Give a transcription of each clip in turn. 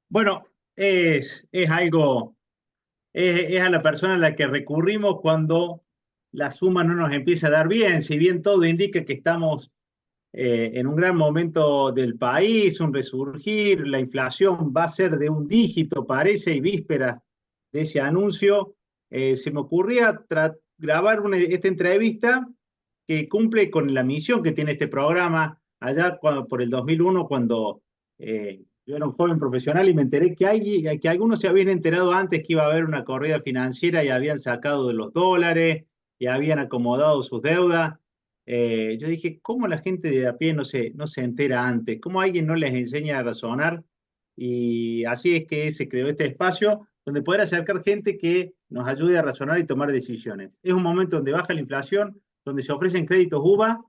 Bueno, es algo, es a la persona a la que recurrimos cuando la suma no nos empieza a dar bien, si bien todo indica que estamos en un gran momento del país, un resurgir, la inflación va a ser de un dígito, parece, y vísperas de ese anuncio, se me ocurría grabar esta entrevista que cumple con la misión que tiene este programa allá por el 2001, cuando yo era un joven profesional y me enteré que algunos se habían enterado antes que iba a haber una corrida financiera y habían sacado de los dólares y habían acomodado sus deudas. Yo dije, ¿cómo la gente de a pie no se entera antes? ¿Cómo alguien no les enseña a razonar? Y así es que se creó este espacio donde poder acercar gente que nos ayude a razonar y tomar decisiones. Es un momento donde baja la inflación, donde se ofrecen créditos UVA,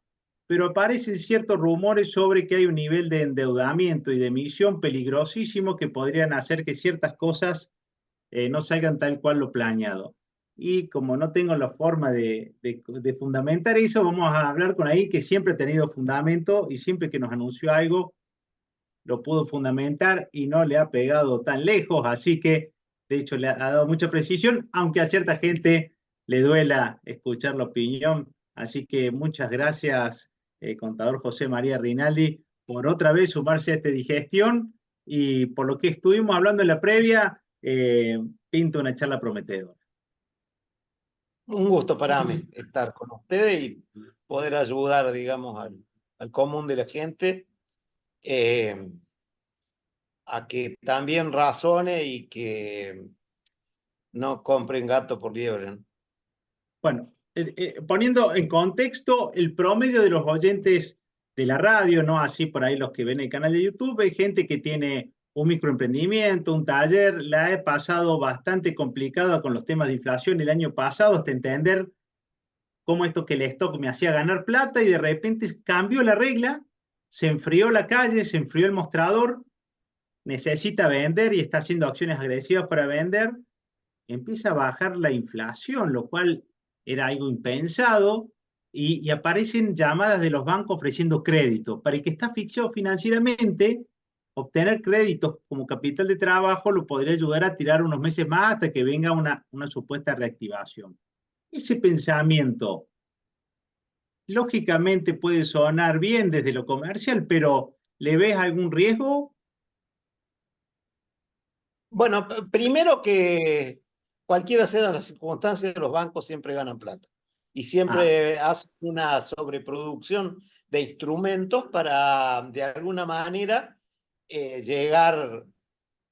pero aparecen ciertos rumores sobre que hay un nivel de endeudamiento y de emisión peligrosísimo que podrían hacer que ciertas cosas no salgan tal cual lo planeado. Y como no tengo la forma de fundamentar eso, vamos a hablar con alguien que siempre ha tenido fundamento y siempre que nos anunció algo lo pudo fundamentar y no le ha pegado tan lejos, así que de hecho le ha dado mucha precisión, aunque a cierta gente le duela escuchar la opinión. Así que muchas gracias, contador José María Rinaldi, por otra vez sumarse a esta digestión y por lo que estuvimos hablando en la previa, pinta una charla prometedora. Un gusto para mí estar con ustedes y poder ayudar, digamos, al común de la gente eh, a que también razone y que no compren gato por liebre, ¿no? Bueno, poniendo en contexto, el promedio de los oyentes de la radio, no así por ahí los que ven el canal de YouTube, hay gente que tiene un microemprendimiento, un taller, la he pasado bastante complicada con los temas de inflación el año pasado hasta entender cómo esto que el stock me hacía ganar plata y de repente cambió la regla, se enfrió la calle, se enfrió el mostrador, necesita vender y está haciendo acciones agresivas para vender, empieza a bajar la inflación, lo cual era algo impensado, y aparecen llamadas de los bancos ofreciendo crédito. Para el que está asfixiado financieramente, obtener créditos como capital de trabajo lo podría ayudar a tirar unos meses más hasta que venga una supuesta reactivación. Ese pensamiento, lógicamente, puede sonar bien desde lo comercial, pero ¿le ves algún riesgo? Bueno, primero que cualquiera sean las circunstancias, los bancos siempre ganan plata y Ah, siempre hacen una sobreproducción de instrumentos para, de alguna manera, llegar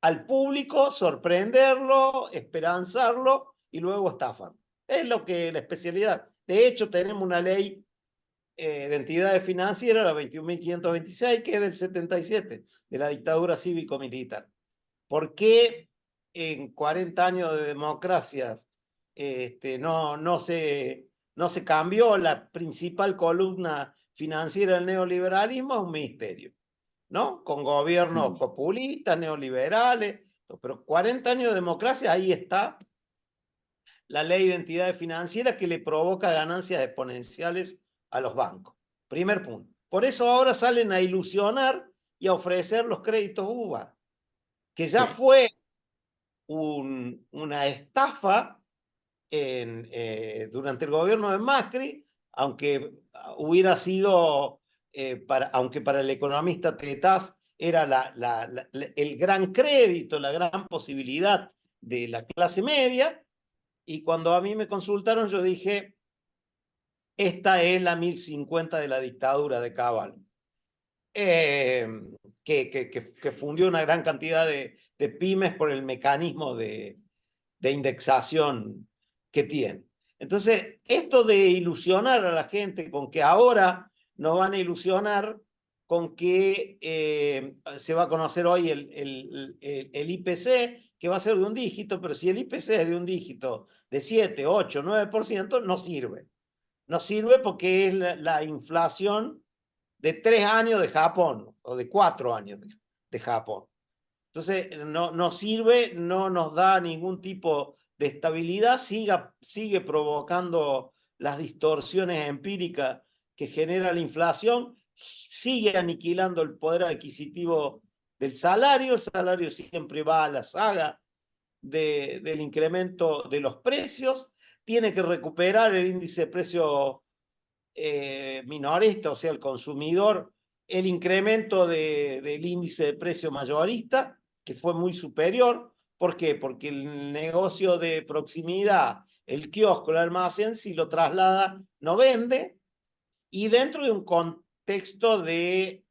al público, sorprenderlo, esperanzarlo y luego estafar. Es lo que la especialidad. De hecho, tenemos una ley de entidades financieras, la 21.526, que es del 77, de la dictadura cívico-militar. ¿Por qué en 40 años de democracias no se cambió la principal columna financiera del neoliberalismo? Es un misterio, ¿no? Con gobiernos populistas, neoliberales, pero 40 años de democracia, ahí está la ley de entidades financieras que le provoca ganancias exponenciales a los bancos. Primer punto. Por eso ahora salen a ilusionar y a ofrecer los créditos UVA, que ya sí. fue una estafa durante el gobierno de Macri, aunque hubiera sido, aunque para el economista Tetaz era el gran crédito, la gran posibilidad de la clase media, y cuando a mí me consultaron yo dije, esta es la 1050 de la dictadura de Caballo, eh, que fundió una gran cantidad de pymes por el mecanismo de indexación que tiene. Entonces, esto de ilusionar a la gente con que ahora nos van a ilusionar con que se va a conocer hoy el IPC, que va a ser de un dígito, pero si el IPC es de un dígito de 7, 8, 9%, no sirve. No sirve porque es la inflación de 3 años de Japón o de 4 años de Japón. Entonces, no sirve, no nos da ningún tipo de estabilidad, sigue provocando las distorsiones empíricas que genera la inflación, sigue aniquilando el poder adquisitivo del salario. El salario siempre va a la saga del incremento de los precios. Tiene que recuperar el índice de precio minorista, o sea, el consumidor, el incremento del índice de precio mayorista, que fue muy superior. ¿Por qué? Porque el negocio de proximidad, el kiosco, el almacén, si lo traslada, no vende, y dentro de un contexto de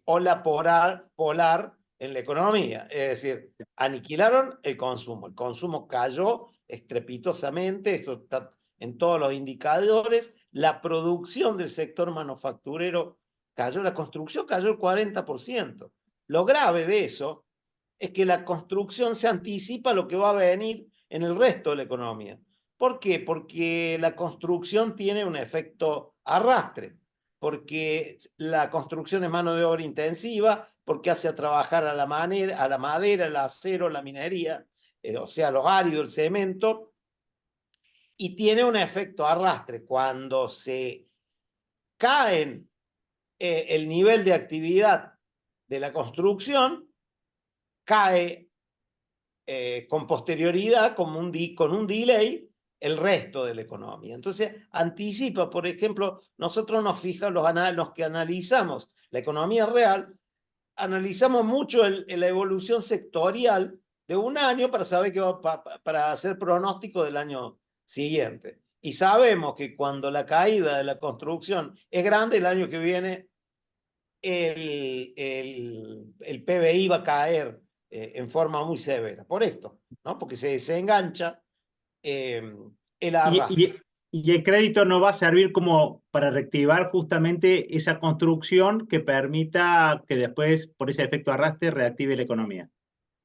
ola polar en la economía. Es decir, aniquilaron el consumo cayó estrepitosamente, eso está en todos los indicadores. La producción del sector manufacturero cayó, la construcción cayó el 40%. Lo grave de eso es que la construcción se anticipa a lo que va a venir en el resto de la economía. ¿Por qué? Porque la construcción tiene un efecto arrastre, porque la construcción es mano de obra intensiva, porque hace a trabajar a la madera, el acero, la minería, o sea, los áridos, el cemento, y tiene un efecto arrastre. Cuando se cae el nivel de actividad de la construcción, cae con posterioridad, con un delay, el resto de la economía. Entonces, anticipa, por ejemplo, nosotros nos fijamos, los que analizamos la economía real, analizamos mucho la evolución sectorial de un año para saber qué va, para hacer pronóstico del año siguiente. Y sabemos que cuando la caída de la construcción es grande, el año que viene el PBI va a caer en forma muy severa. Por esto, ¿no? Porque se desengancha el Y, arrastre. y, y el crédito no va a servir como para reactivar justamente esa construcción que permita que después, por ese efecto arrastre, reactive la economía.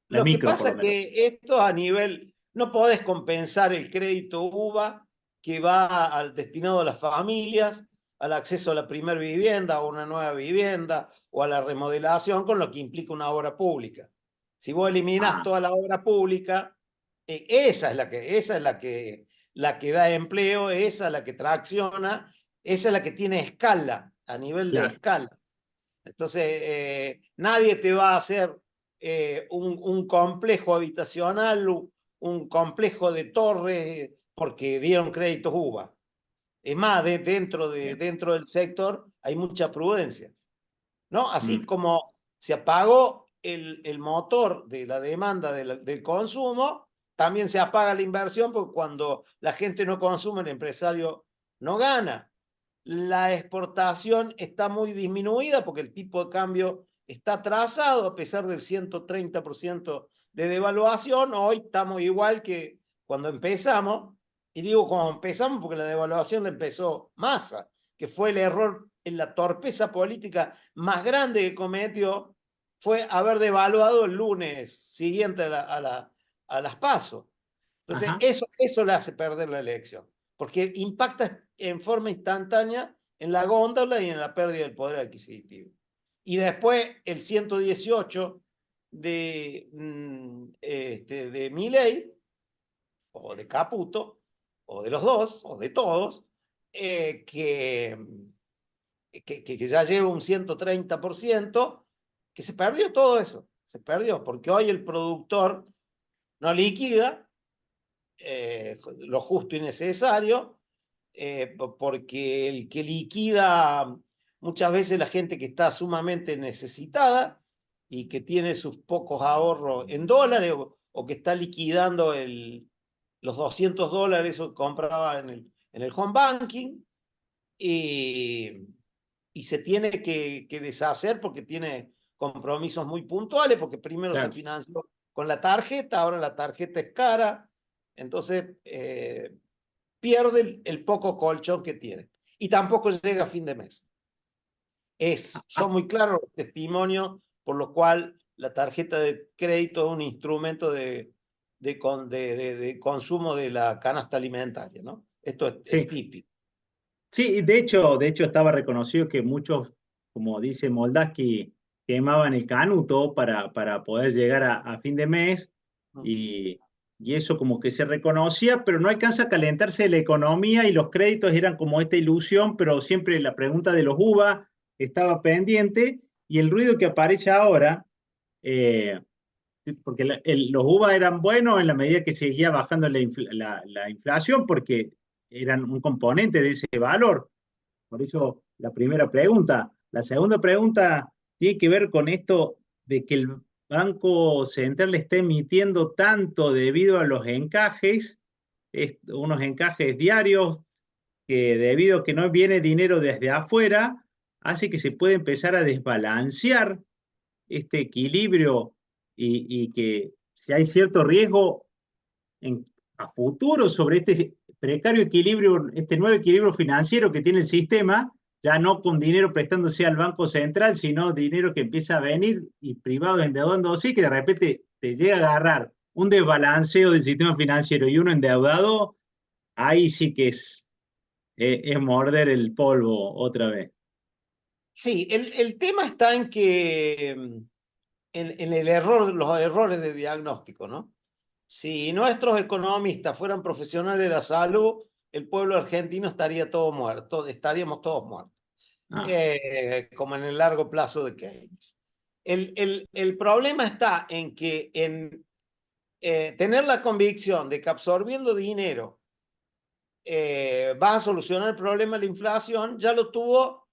La Lo que micro, por pasa lo es menos. que esto a nivel, no podés compensar el crédito UVA que va al destinado a las familias, al acceso a la primera vivienda, a una nueva vivienda o a la remodelación, con lo que implica una obra pública. Si vos eliminás Ah, toda la obra pública, esa es la que da empleo, esa es la que tracciona, esa es la que tiene escala, a nivel de claro. escala. Entonces, nadie te va a hacer un complejo habitacional, un complejo de torres, porque dieron créditos UVA. Es más, Bien. dentro del sector hay mucha prudencia, ¿no? Así Mm. como se apagó el motor de la demanda del consumo, también se apaga la inversión, porque cuando la gente no consume, el empresario no gana. La exportación está muy disminuida porque el tipo de cambio está atrasado a pesar del 130% de devaluación. Hoy estamos igual que cuando empezamos, y digo cuando empezamos porque la devaluación la empezó Massa, que fue el error en la torpeza política más grande que cometió, fue haber devaluado el lunes siguiente a las PASO. Entonces, Ajá. eso le hace perder la elección, porque impacta en forma instantánea en la góndola y en la pérdida del poder adquisitivo. Y después el 118 de Milei, o de Caputo, o de los dos, o de todos, eh, que, que ya lleva un 130%, que se perdió todo eso. Se perdió, porque hoy el productor no liquida lo justo y necesario, porque el que liquida muchas veces la gente que está sumamente necesitada y que tiene sus pocos ahorros en dólares, o que está liquidando los $200 que compraba en el home banking, y, y se tiene que deshacer porque tiene compromisos muy puntuales, porque primero se Claro. financió con la tarjeta, ahora la tarjeta es cara, entonces pierde el poco colchón que tiene. Y tampoco llega a fin de mes. Son Ah, muy claros los testimonios por lo cual la tarjeta de crédito es un instrumento de consumo de la canasta alimentaria, ¿no? Esto es sí. típico. Sí, y de hecho estaba reconocido que muchos, como dice Moldaski, quemaban el canuto para poder llegar a fin de mes y, y eso como que se reconocía, pero no alcanza a calentarse la economía y los créditos eran como esta ilusión, pero siempre la pregunta de los UVA estaba pendiente y el ruido que aparece ahora eh, porque los UVA eran buenos en la medida que seguía bajando la inflación, porque eran un componente de ese valor. Por eso la primera pregunta. La segunda pregunta tiene que ver con esto de que el Banco Central está emitiendo tanto debido a los encajes, unos encajes diarios, que debido a que no viene dinero desde afuera, hace que se pueda empezar a desbalancear este equilibrio y que si hay cierto riesgo a futuro sobre este precario equilibrio, este nuevo equilibrio financiero que tiene el sistema, ya no con dinero prestándose al Banco Central, sino dinero que empieza a venir y privados endeudándose, que de repente te llega a agarrar un desbalanceo del sistema financiero y uno endeudado, ahí sí que es morder el polvo otra vez. Sí, el tema está en que en el error, los errores de diagnóstico, ¿no? Si nuestros economistas fueran profesionales de la salud, el pueblo argentino estaría todo muerto, estaríamos todos muertos, Ah, como en el largo plazo de Keynes. El problema está en que tener la convicción de que absorbiendo dinero vas a solucionar el problema de la inflación, ya lo tuvo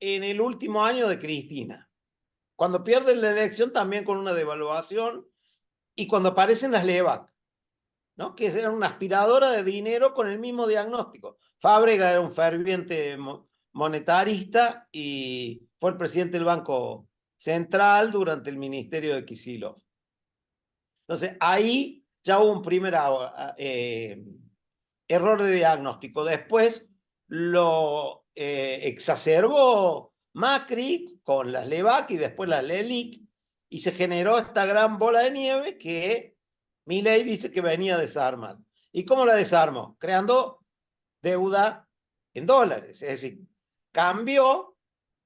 en el último año de Cristina. Cuando pierde la elección también con una devaluación y cuando aparecen las LEVAC, ¿no? Que eran una aspiradora de dinero con el mismo diagnóstico. Fábrega era un ferviente monetarista y fue el presidente del Banco Central durante el ministerio de Kicillof. Entonces, ahí ya hubo un primer error de diagnóstico. Después lo exacerbó Macri con las LEVAC y después las LELIC y se generó esta gran bola de nieve que Milei dice que venía a desarmar. ¿Y cómo la desarmó? Creando deuda en dólares. Es decir, cambió,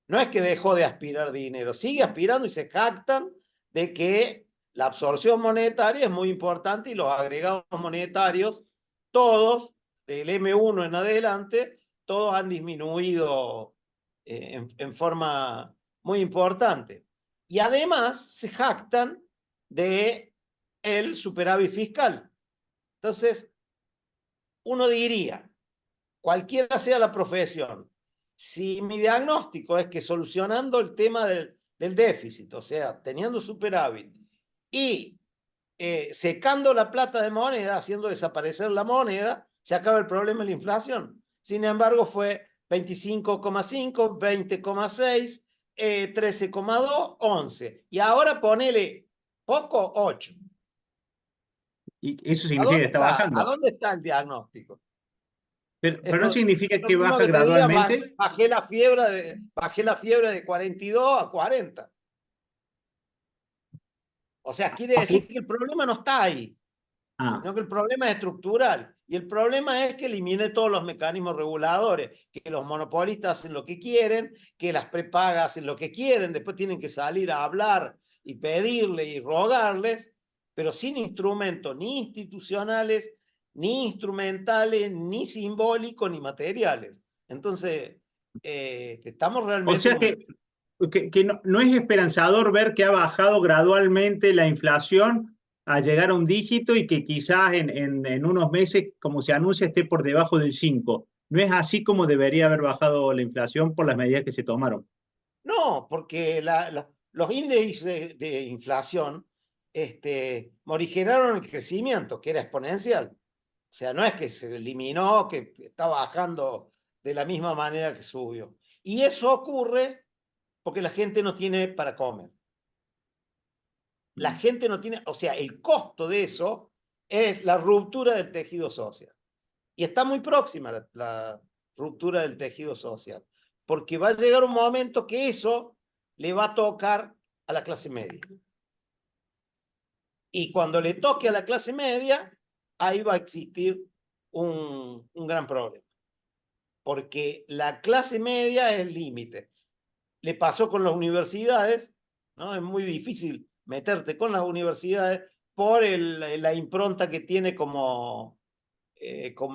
no es que dejó de aspirar dinero, sigue aspirando y se jactan de que la absorción monetaria es muy importante y los agregados monetarios, todos, del M1 en adelante, todos han disminuido en forma muy importante. Y además se jactan de el superávit fiscal. Entonces, uno diría, cualquiera sea la profesión, si mi diagnóstico es que solucionando el tema del déficit, o sea, teniendo superávit y secando la plata de moneda, haciendo desaparecer la moneda, se acaba el problema de la inflación. Sin embargo, fue 25,5, 20,6, 13,2, 11. Y ahora ponele poco 8. y eso significa que está ¿A bajando. dónde está el diagnóstico? Pero no significa Lo que mismo baja que te diga, gradualmente. bajé la fiebre de 42 a 40. O sea, quiere A decir fu- que el problema no está ahí, ah, sino que el problema es estructural. Y el problema es que elimine todos los mecanismos reguladores, que los monopolistas hacen lo que quieren, que las prepagas hacen lo que quieren, después tienen que salir a hablar y pedirle y rogarles, pero sin instrumentos ni institucionales, ni instrumentales, ni simbólicos, ni materiales. Entonces, estamos o realmente sea como... que no es esperanzador ver que ha bajado gradualmente la inflación a llegar a un dígito y que quizás en unos meses, como se anuncia, esté por debajo del 5. No es así como debería haber bajado la inflación por las medidas que se tomaron. No, porque los índices de inflación morigeraron el crecimiento, que era exponencial. O sea, no es que se eliminó, que está bajando de la misma manera que subió. Y eso ocurre porque la gente no tiene para comer. La gente no tiene, o sea, el costo de eso es la ruptura del tejido social. Y está muy próxima la ruptura del tejido social, porque va a llegar un momento que eso le va a tocar a la clase media. Y cuando le toque a la clase media, ahí va a existir un gran problema, porque la clase media es el límite. Le pasó con las universidades, ¿no? Es muy difícil meterte con las universidades por la impronta que tiene con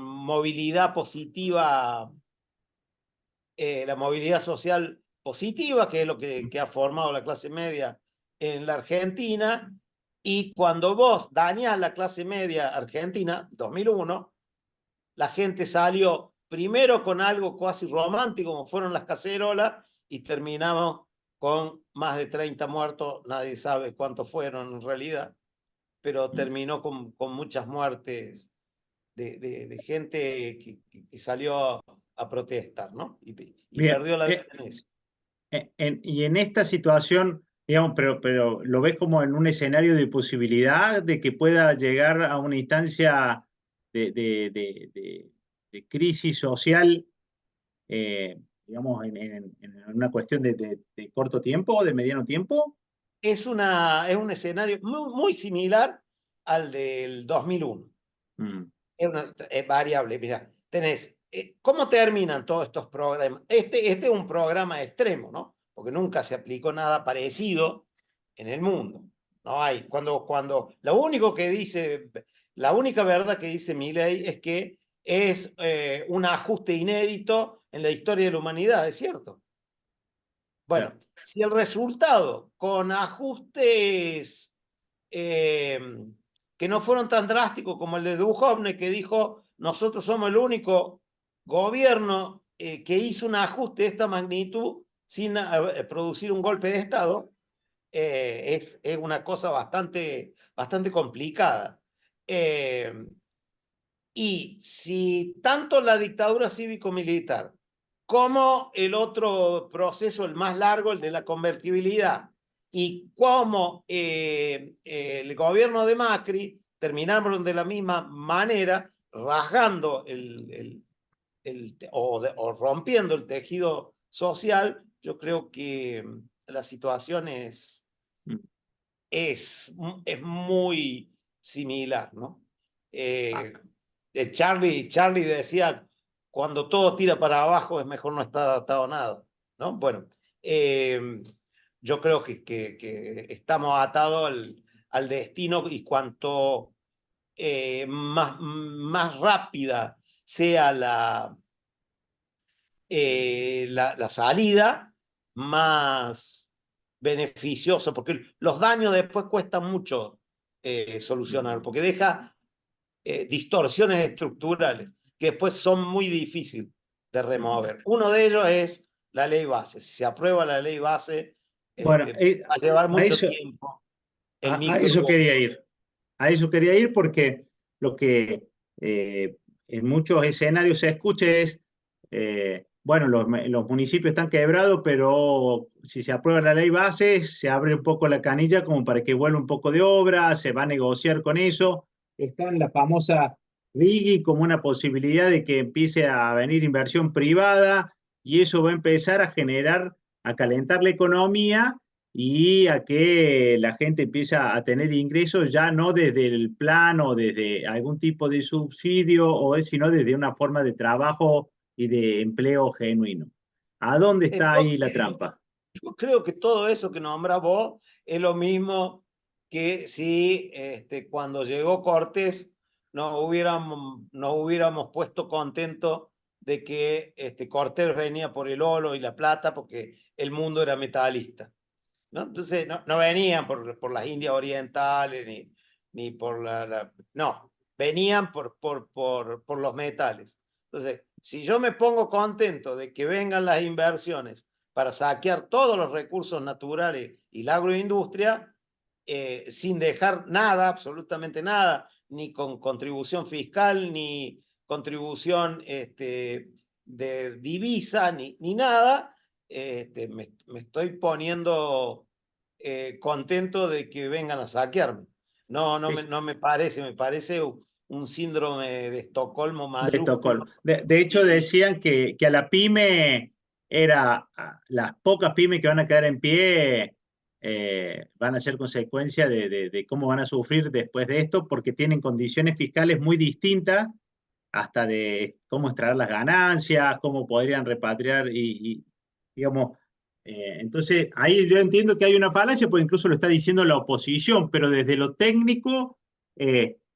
movilidad positiva, la movilidad social positiva, que es lo que ha formado la clase media en la Argentina, y cuando vos dañás la clase media argentina, 2001, la gente salió primero con algo casi romántico, como fueron las cacerolas, y terminamos con más de 30 muertos, nadie sabe cuántos fueron en realidad, pero terminó con muchas muertes de gente que salió a protestar, ¿no? Y Bien, perdió la vida en eso. y en esta situación, digamos, pero ¿lo ves como en un escenario de posibilidad de que pueda llegar a una instancia de crisis social, digamos, en una cuestión de corto tiempo o de mediano tiempo? Es un escenario muy similar al del 2001. Mm, Es variable. Mira, tenés, ¿cómo terminan todos estos programas? Este es un programa extremo, ¿no? Porque nunca se aplicó nada parecido en el mundo. No hay. Lo único que dice, la única verdad que dice Milei es que es un ajuste inédito en la historia de la humanidad, ¿es cierto? Bueno, claro. si el resultado con ajustes que no fueron tan drásticos como el de Duhovne, que dijo, nosotros somos el único gobierno que hizo un ajuste de esta magnitud sin producir un golpe de Estado, es una cosa bastante complicada. Y si tanto la dictadura cívico-militar como el otro proceso, el más largo, el de la convertibilidad, y como el gobierno de Macri terminaron de la misma manera, rasgando o rompiendo el tejido social, yo creo que la situación Mm. es muy similar, ¿no? Ah, Eh, Charlie decía, cuando todo tira para abajo es mejor no estar adaptado a nada, ¿no? Bueno, yo creo que estamos atados al destino, y cuanto más rápida sea la salida, más beneficioso, porque los daños después cuestan mucho solucionar, porque deja distorsiones estructurales que después son muy difíciles de remover. Uno de ellos es la ley base. Si se aprueba la ley base, bueno, va a llevar a mucho eso, tiempo el a micro. eso quería ir. A eso quería ir porque lo que en muchos escenarios se escucha es, bueno, los municipios están quebrados, pero si se aprueba la ley base, se abre un poco la canilla como para que vuelva un poco de obra, se va a negociar con eso. Está en la famosa RIGI como una posibilidad de que empiece a venir inversión privada y eso va a empezar a generar, a calentar la economía y a que la gente empieza a tener ingresos ya no desde el plan o desde algún tipo de subsidio, sino desde una forma de trabajo y de empleo genuino. ¿A dónde está ahí la Entonces, trampa? yo creo que todo eso que nombras vos es lo mismo que si cuando llegó Cortés nos hubiéramos puesto contentos de que Cortés venía por el oro y la plata porque el mundo era metalista, ¿no? Entonces no venían por las Indias Orientales ni por no, venían por los metales. Entonces, si yo me pongo contento de que vengan las inversiones para saquear todos los recursos naturales y la agroindustria, sin dejar nada, absolutamente nada, ni con contribución fiscal, ni contribución de divisa, ni nada, me estoy poniendo contento de que vengan a saquearme. No me parece, me parece un síndrome de Estocolmo De mayúsculo. Estocolmo. De hecho, Y decían que a la pyme las pocas pymes que van a quedar en pie van a ser consecuencia de cómo van a sufrir después de esto, porque tienen condiciones fiscales muy distintas, hasta de cómo extraer las ganancias, cómo podrían repatriar digamos, entonces ahí yo entiendo que hay una falacia, porque incluso lo está diciendo la oposición, pero desde lo técnico,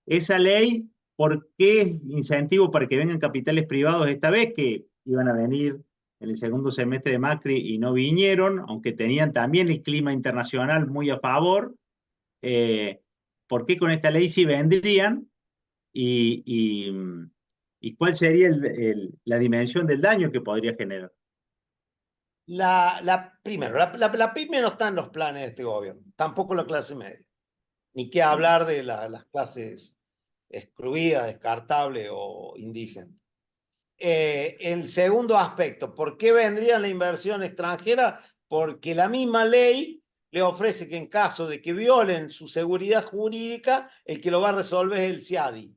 esa ley, ¿por qué incentivo para que vengan capitales privados esta vez que iban a venir? en el segundo semestre de Macri y no vinieron, aunque tenían también el clima internacional muy a favor. Eh, ¿Por qué con esta ley sí vendrían? Y, y, ¿Y cuál sería la dimensión del daño que podría generar? Primero, la pyme no está en los planes de este gobierno, tampoco la clase media. Ni qué hablar de las clases excluidas, descartables o indígenas. El segundo aspecto, ¿por qué vendría la inversión extranjera? Porque la misma ley le ofrece que en caso de que violen su seguridad jurídica, el que lo va a resolver es el CIADI.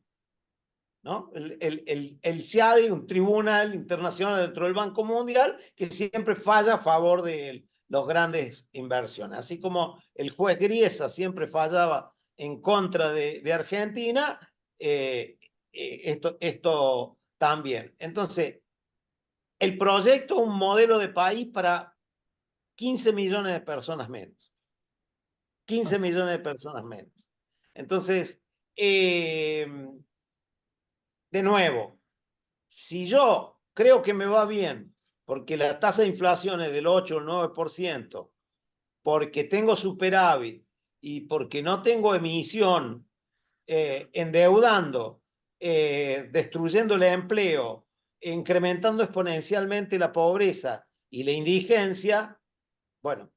¿No? El CIADI, un tribunal internacional dentro del Banco Mundial, que siempre falla a favor de las grandes inversiones. Así como el juez Griesa siempre fallaba en contra de Argentina, esto también. Entonces, el proyecto es un modelo de país para 15 millones de personas menos. 15 millones de personas menos. Entonces, de nuevo, si yo creo que me va bien, porque la tasa de inflación es del 8 o el 9%, porque tengo superávit y porque no tengo emisión, endeudando, destruyendo el empleo, incrementando exponencialmente la pobreza y la indigencia, bueno,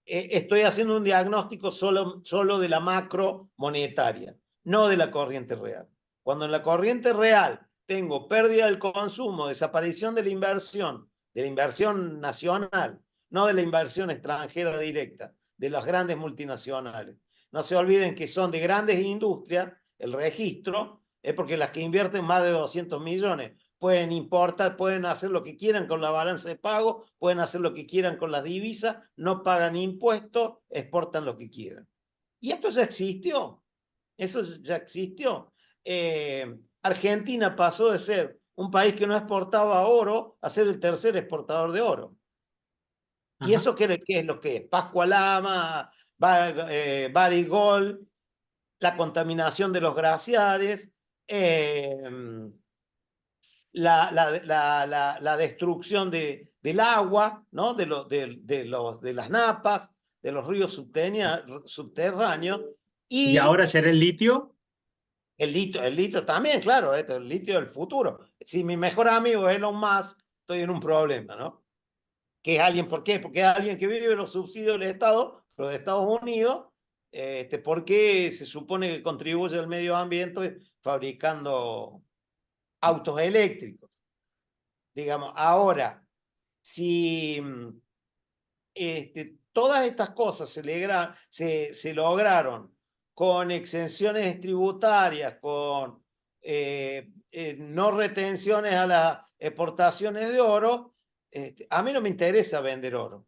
estoy haciendo un diagnóstico solo de la macro monetaria, no de la corriente real. Cuando en la corriente real tengo pérdida del consumo, desaparición de la inversión nacional, no de la inversión extranjera directa, de las grandes multinacionales. No se olviden que son de grandes industrias, el registro es porque las que invierten más de 200 millones pueden importar, pueden hacer lo que quieran con la balanza de pago, pueden hacer lo que quieran con las divisas, no pagan impuestos, exportan lo que quieran. Y esto ya existió, eso ya existió. Argentina pasó de ser un país que no exportaba oro a ser el tercer exportador de oro. ¿Y Ajá. eso qué es lo que es? Pascua Lama, Barigol, la contaminación de los glaciares, la destrucción del agua, ¿no? De las napas, de los ríos subterráneos, ¿Y y ahora será el litio? el litio también, claro, el litio del futuro. Si mi mejor amigo es Elon Musk, estoy en un problema, ¿no? Que es alguien, ¿por qué? Porque es alguien que vive los subsidios del Estado, pero de Estados Unidos, porque se supone que contribuye al medio ambiente fabricando autos eléctricos. Digamos, ahora, si todas estas cosas se lograron con exenciones tributarias, con no retenciones a las exportaciones de oro, a mí no me interesa vender oro,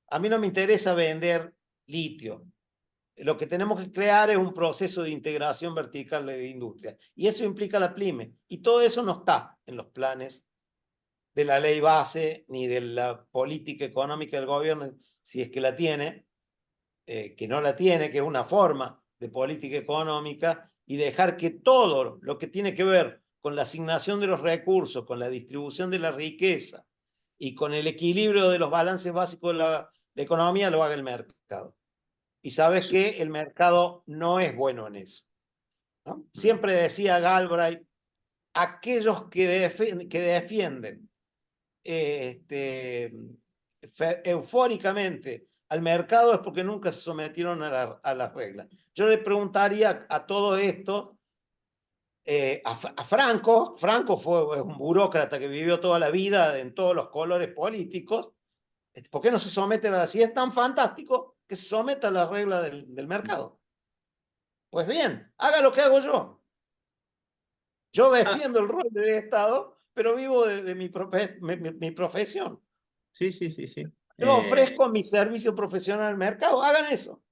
a mí no me interesa vender litio. Lo que tenemos que crear es un proceso de integración vertical de la industria. Y eso implica la PYME. Y todo eso no está en los planes de la ley base ni de la política económica del gobierno, si es que la tiene, que no la tiene, que es una forma de política económica, y dejar que todo lo que tiene que ver con la asignación de los recursos, con la distribución de la riqueza y con el equilibrio de los balances básicos de la economía lo haga el mercado. Y sabes que el mercado no es bueno en eso, ¿no? Siempre decía Galbraith, aquellos que defienden eufóricamente al mercado es porque nunca se sometieron a las reglas. Yo le preguntaría a todo esto a Franco. Franco fue un burócrata que vivió toda la vida en todos los colores políticos. ¿Por qué no se somete a la... Si es tan fantástico, que se someta a las reglas del mercado? Pues bien, haga lo que hago yo. Yo Ah, defiendo el rol del Estado, pero vivo de mi profesión. sí, sí, sí, sí. Yo ofrezco mi servicio profesional al mercado, hagan eso.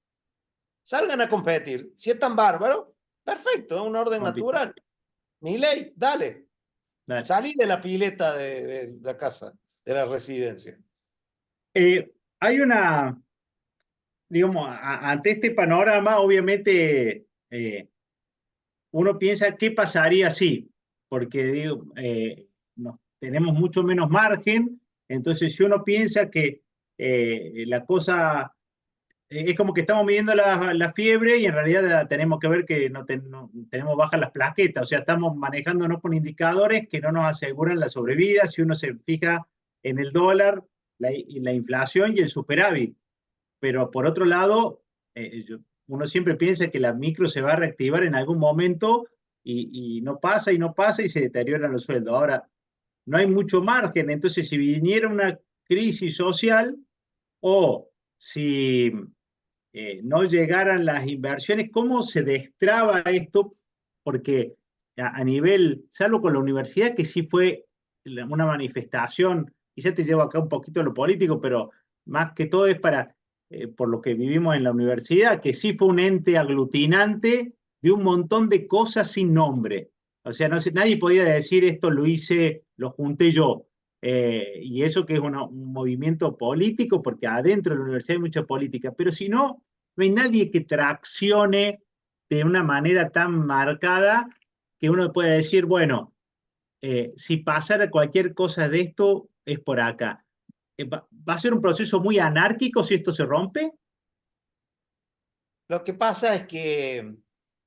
Salgan a competir. Si es tan bárbaro, perfecto, es un orden Compite. natural. Mi ley, dale. Dale. Salí de la pileta de la casa, de la residencia. Hay una, digamos, ante este panorama, obviamente, uno piensa qué pasaría si, porque digo, tenemos mucho menos margen. Entonces, si uno piensa que la cosa es como que estamos midiendo la fiebre y en realidad tenemos que ver que no tenemos bajas las plaquetas, o sea, estamos manejándonos con indicadores que no nos aseguran la sobrevida. Si uno se fija en el dólar, la inflación y el superávit. Pero por otro lado, uno siempre piensa que la micro se va a reactivar en algún momento y no pasa y no pasa y se deterioran los sueldos. Ahora, no hay mucho margen, entonces si viniera una crisis social o si no llegaran las inversiones, ¿cómo se destraba esto? Porque a nivel, salvo con la universidad, que sí fue una manifestación, quizás te llevo acá un poquito a lo político, pero más que todo es para, por lo que vivimos en la universidad, que sí fue un ente aglutinante de un montón de cosas sin nombre. O sea, no sé, nadie podría decir esto lo hice, lo junté yo. Y eso que es un movimiento político, porque adentro de la universidad hay mucha política, pero si no, no hay nadie que traccione de una manera tan marcada que uno pueda decir, bueno, si pasara cualquier cosa de esto, es por acá. ¿Va a ser un proceso muy anárquico si esto se rompe? Lo que pasa es que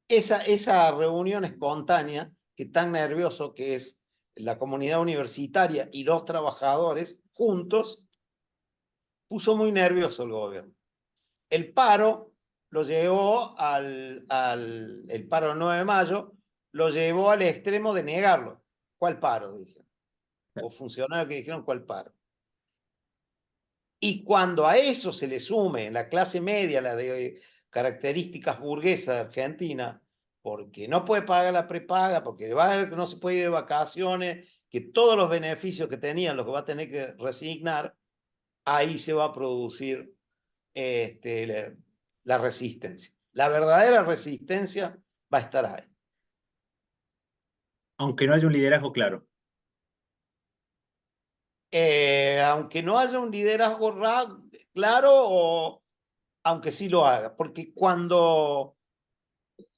esa reunión espontánea, que tan nervioso que es la comunidad universitaria y los trabajadores juntos, puso muy nervioso el gobierno. El paro lo llevó el paro del 9 de mayo, lo llevó al extremo de negarlo. ¿Cuál paro? Dijeron. O funcionarios que dijeron cuál paro. Y cuando a eso se le sume la clase media, la de características burguesas de Argentina, porque no puede pagar la prepaga, porque no se puede ir de vacaciones, que todos los beneficios que tenían los que va a tener que resignar, ahí se va a producir la resistencia. La verdadera resistencia va a estar ahí. Aunque no haya un liderazgo claro. Aunque no haya un liderazgo claro o aunque sí lo haga, porque cuando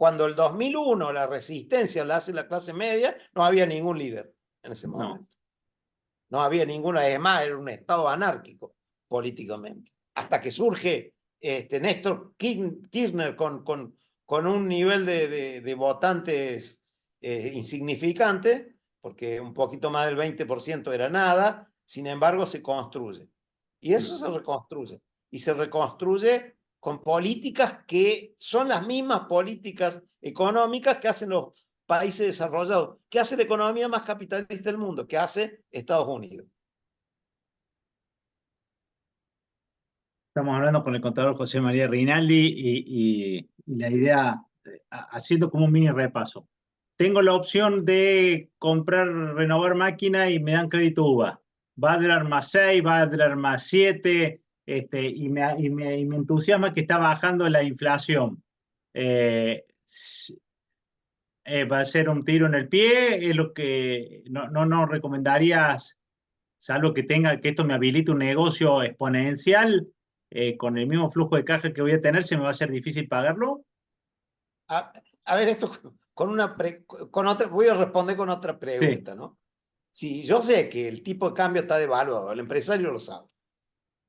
el 2001 la resistencia la hace la clase media, no había ningún líder en ese momento. No. No había ninguna, además era un estado anárquico políticamente. Hasta que surge Néstor Kirchner con un nivel de votantes insignificante, porque un poquito más del 20% era nada, sin embargo se construye. Y eso se reconstruye. Y se reconstruye con políticas que son las mismas políticas económicas que hacen los países desarrollados, que hace la economía más capitalista del mundo, que hace Estados Unidos. Estamos hablando con el contador José María Rinaldi y la idea, haciendo como un mini repaso. Tengo la opción de comprar, renovar máquina y me dan crédito UVA. Va a durar más 6, va a durar más 7, y me entusiasma que está bajando la inflación. Va a ser un tiro en el pie, es lo que no recomendarías, salvo que esto me habilite un negocio exponencial, con el mismo flujo de caja que voy a tener, se me va a hacer difícil pagarlo. A ver, esto con otra, voy a responder con otra Sí. pregunta, ¿no? Si yo sé que el tipo de cambio está devaluado, el empresario lo sabe,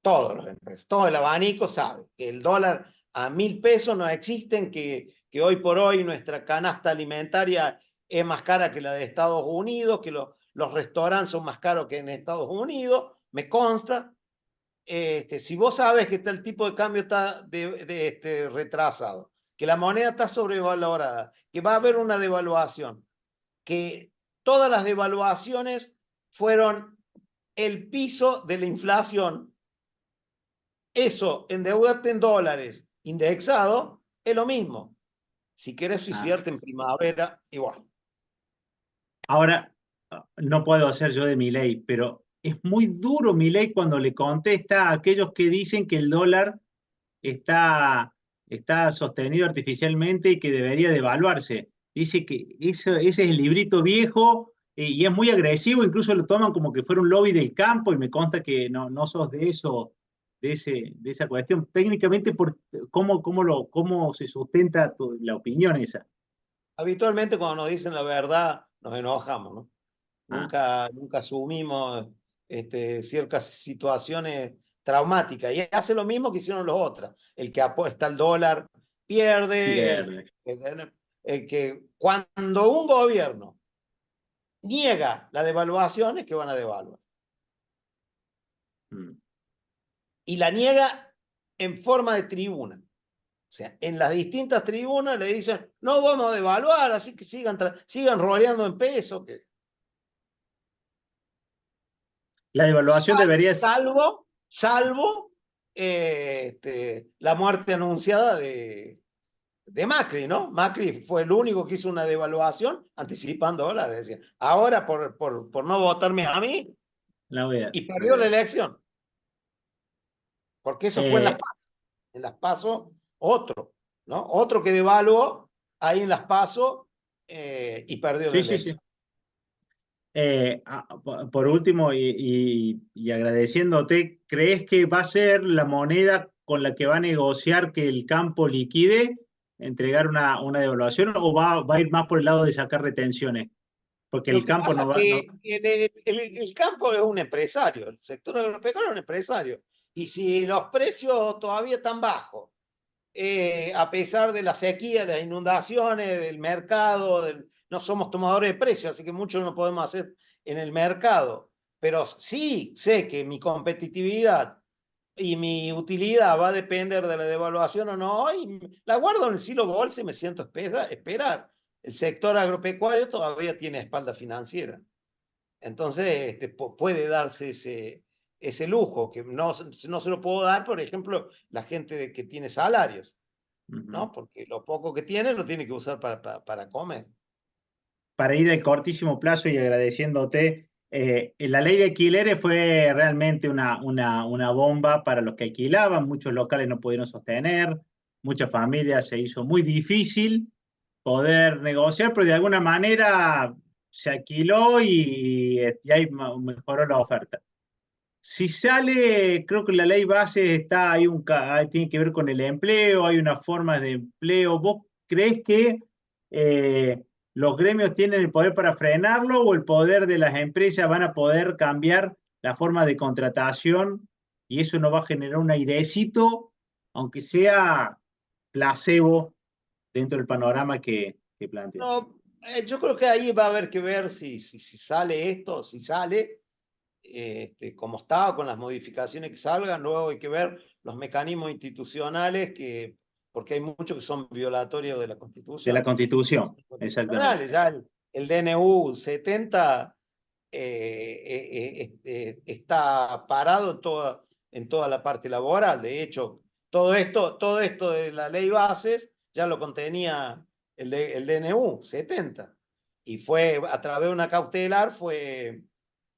todos los empresarios, todo el abanico sabe que el dólar a 1.000 pesos no existen, que hoy por hoy nuestra canasta alimentaria es más cara que la de Estados Unidos, que los restaurantes son más caros que en Estados Unidos, me consta. Si vos sabes que el tipo de cambio está retrasado, que la moneda está sobrevalorada, que va a haber una devaluación, que todas las devaluaciones fueron el piso de la inflación, eso, endeudarte en dólares indexado, es lo mismo. Si quieres Ah. suicidarte en primavera, igual. Ahora, no puedo hacer yo de mi ley, pero es muy duro mi ley cuando le contesta a aquellos que dicen que el dólar está, está sostenido artificialmente y que debería devaluarse. Dice que ese es el librito viejo, y es muy agresivo, incluso lo toman como que fuera un lobby del campo y me consta que no sos de eso, de esa cuestión. Técnicamente, ¿cómo se sustenta la opinión esa? Habitualmente cuando nos dicen la verdad, nos enojamos, ¿no? Ah, nunca asumimos ciertas situaciones traumáticas. Y hace lo mismo que hicieron los otros. El que apuesta al dólar pierde, pierde. el que cuando un gobierno niega la devaluación es que van a devaluar. Mm. Y la niega en forma de tribuna. O sea, en las distintas tribunas le dicen, no vamos a devaluar, así que sigan roleando en peso. La devaluación debería Salvo la muerte anunciada de Macri, ¿no? Macri fue el único que hizo una devaluación anticipando dólares. Decía, ahora por no votarme a mí, la voy a- y perdió la elección, porque eso fue eh, en las PASO otro, ¿no? Otro que devaluó ahí en las PASO y perdió la sí, sí, sí. elección. Por último, y agradeciéndote, ¿crees que va a ser la moneda con la que va a negociar que el campo liquide, entregar una devaluación, o va a ir más por el lado de sacar retenciones? Porque Lo el que campo pasa no es va, no, que el campo es un empresario, el sector agropecuario es un empresario. Y si los precios todavía están bajos, a pesar de la sequía, las inundaciones, del mercado, no somos tomadores de precios, así que mucho no podemos hacer en el mercado. Pero sí sé que mi competitividad y mi utilidad va a depender de la devaluación o no, y la guardo en el silo bolsa y me siento a esperar. El sector agropecuario todavía tiene espalda financiera. Entonces, puede darse ese lujo, que no se lo puedo dar, por ejemplo, la gente que tiene salarios, ujú. ¿no? Porque lo poco que tiene lo tiene que usar para comer. Para ir al cortísimo plazo y agradeciéndote, la ley de alquileres fue realmente una bomba para los que alquilaban, muchos locales no pudieron sostener, muchas familias se hizo muy difícil poder negociar, pero de alguna manera se alquiló y ahí mejoró la oferta. Si sale, creo que la ley base está, tiene que ver con el empleo, hay unas formas de empleo. ¿Vos creés que los gremios tienen el poder para frenarlo o el poder de las empresas van a poder cambiar la forma de contratación y eso no va a generar un airecito, aunque sea placebo dentro del panorama que plantea? No, yo creo que ahí va a haber que ver si sale esto, si sale, como está, con las modificaciones que salgan. Luego hay que ver los mecanismos institucionales, porque hay muchos que son violatorios de la De la Constitución. Constitución, exactamente. Constitucionales, ya el DNU 70 está parado en toda la parte laboral. De hecho, todo esto de la ley bases ya lo contenía el DNU 70 y fue a través de una cautelar, fue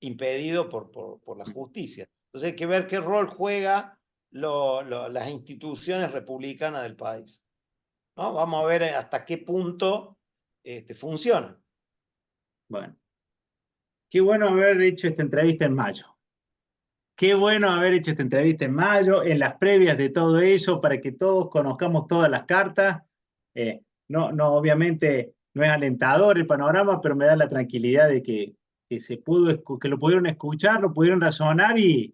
impedido por la justicia. Entonces hay que ver qué rol juega las instituciones republicanas del país, ¿no? Vamos a ver hasta qué punto funciona. Bueno, qué bueno haber hecho esta entrevista en mayo. Qué bueno haber hecho esta entrevista en mayo, en las previas de todo eso, para que todos conozcamos todas las cartas. Obviamente no es alentador el panorama, pero me da la tranquilidad de que lo pudieron escuchar, lo pudieron razonar y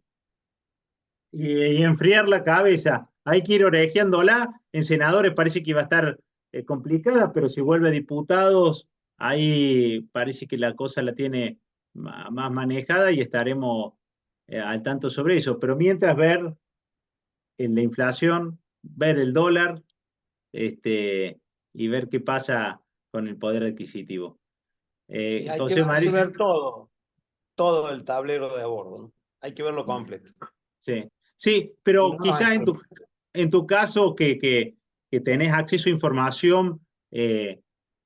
enfriar la cabeza. Hay que ir orejeándola. En senadores parece que iba a estar complicada, pero si vuelve a diputados, ahí parece que la cosa la tiene más manejada y estaremos al tanto sobre eso. Pero mientras ver la inflación, ver el dólar y ver qué pasa con el poder adquisitivo. Sí, Entonces, hay que María, ver todo el tablero de a bordo, ¿no? Hay que verlo completo. sí, sí, Si pero no, no hay quizás en tu caso que tenés acceso a información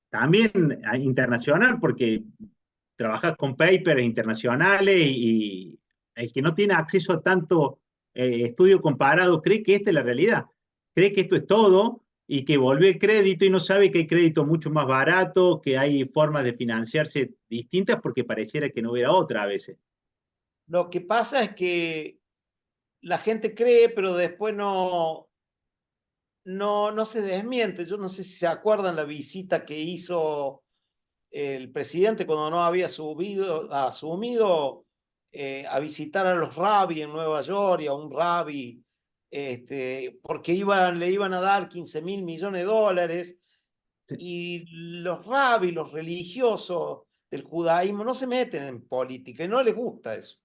también internacional, porque trabajas con papers internacionales y el que no tiene acceso a tanto estudio comparado cree que esta es la realidad, cree que esto es todo y que volvió el crédito y no sabe que hay crédito mucho más barato, que hay formas de financiarse distintas porque pareciera que no hubiera otra a veces. Lo que pasa es que la gente cree, pero después no se desmiente. Yo no sé si se acuerdan la visita que hizo el presidente cuando no había asumido a visitar a los rabis en Nueva York y a un rabi, porque le iban a dar 15.000 millones de dólares, Sí. y los rabis, los religiosos del judaísmo no se meten en política y no les gusta eso.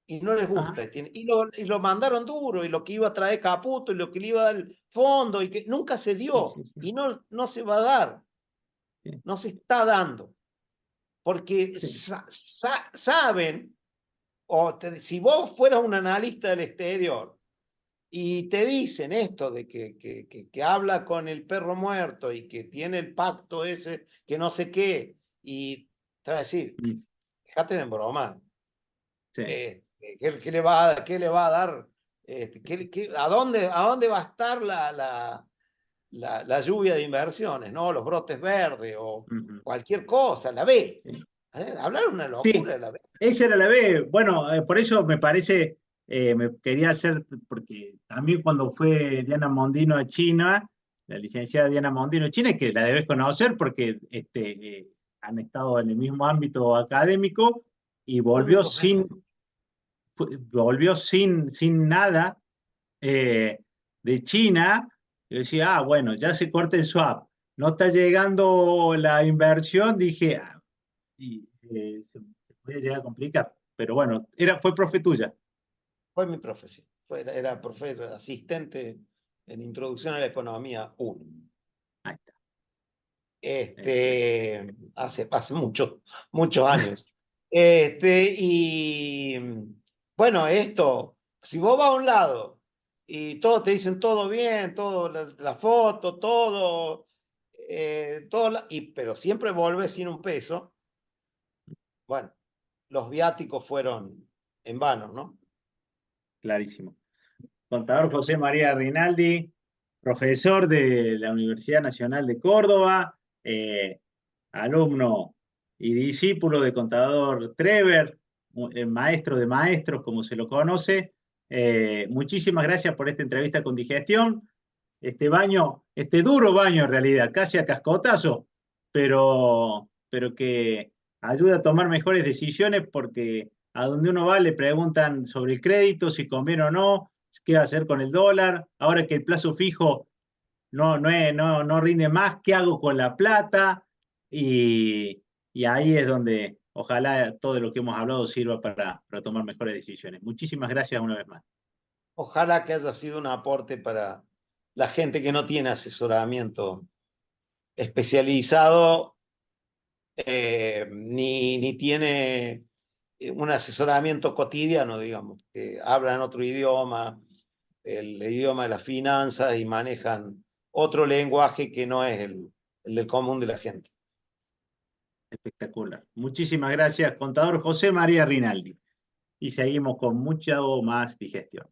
Y no les Ajá. gusta. Y lo mandaron duro, y lo que iba a traer Caputo, y lo que le iba a dar el fondo, y que nunca se Sí, dio, sí, sí, y no se va a dar, sí, no se está dando, porque sí. saben, si vos fueras un analista del exterior, y te dicen esto de que habla con el perro muerto y que tiene el pacto ese, que no sé qué, y te va a decir, Mm, déjate de bromar. sí. ¿Qué le va a dar? ¿A dónde va a estar la lluvia de inversiones, ¿no? Los brotes verdes o Ujú, cualquier cosa, la B. sí. Hablar una Sí, locura de la B. esa era la B. Bueno, por eso me parece, me quería hacer, porque también cuando fue Diana Mondino a China, la licenciada Diana Mondino a China, que la debes conocer porque han estado en el mismo ámbito académico y Fue mi profesor. volvió sin nada de China. Yo decía, bueno, ya se corta el swap, no está llegando la inversión, dije, se puede llegar a complicar. Pero bueno, fue profe tuya. Fue mi profesor. Era profesor asistente en Introducción a la Economía 1. Ahí está. Hace muchos años. Y bueno, si vos vas a un lado y todos te dicen todo bien, todo, la foto, todo, pero siempre volvés sin un peso, bueno, los viáticos fueron en vano, ¿no? Clarísimo. Contador José María Rinaldi, profesor de la Universidad Nacional de Córdoba, alumno y discípulo de contador Trever, maestro de maestros, como se lo conoce. Muchísimas gracias por esta entrevista con Digestión. Este duro baño en realidad, casi a cascotazo, pero que ayuda a tomar mejores decisiones porque a donde uno va le preguntan sobre el crédito, si conviene o no, qué va a hacer con el dólar, ahora que el plazo fijo no rinde más, ¿qué hago con la plata? Y ahí es donde ojalá todo lo que hemos hablado sirva para tomar mejores decisiones. Muchísimas gracias una vez más. Ojalá que haya sido un aporte para la gente que no tiene asesoramiento especializado, ni tiene un asesoramiento cotidiano, digamos, que hablan otro idioma, el idioma de las finanzas, y manejan otro lenguaje que no es el del común de la gente. Espectacular. Muchísimas gracias, contador José María Rinaldi. Y seguimos con mucha más digestión.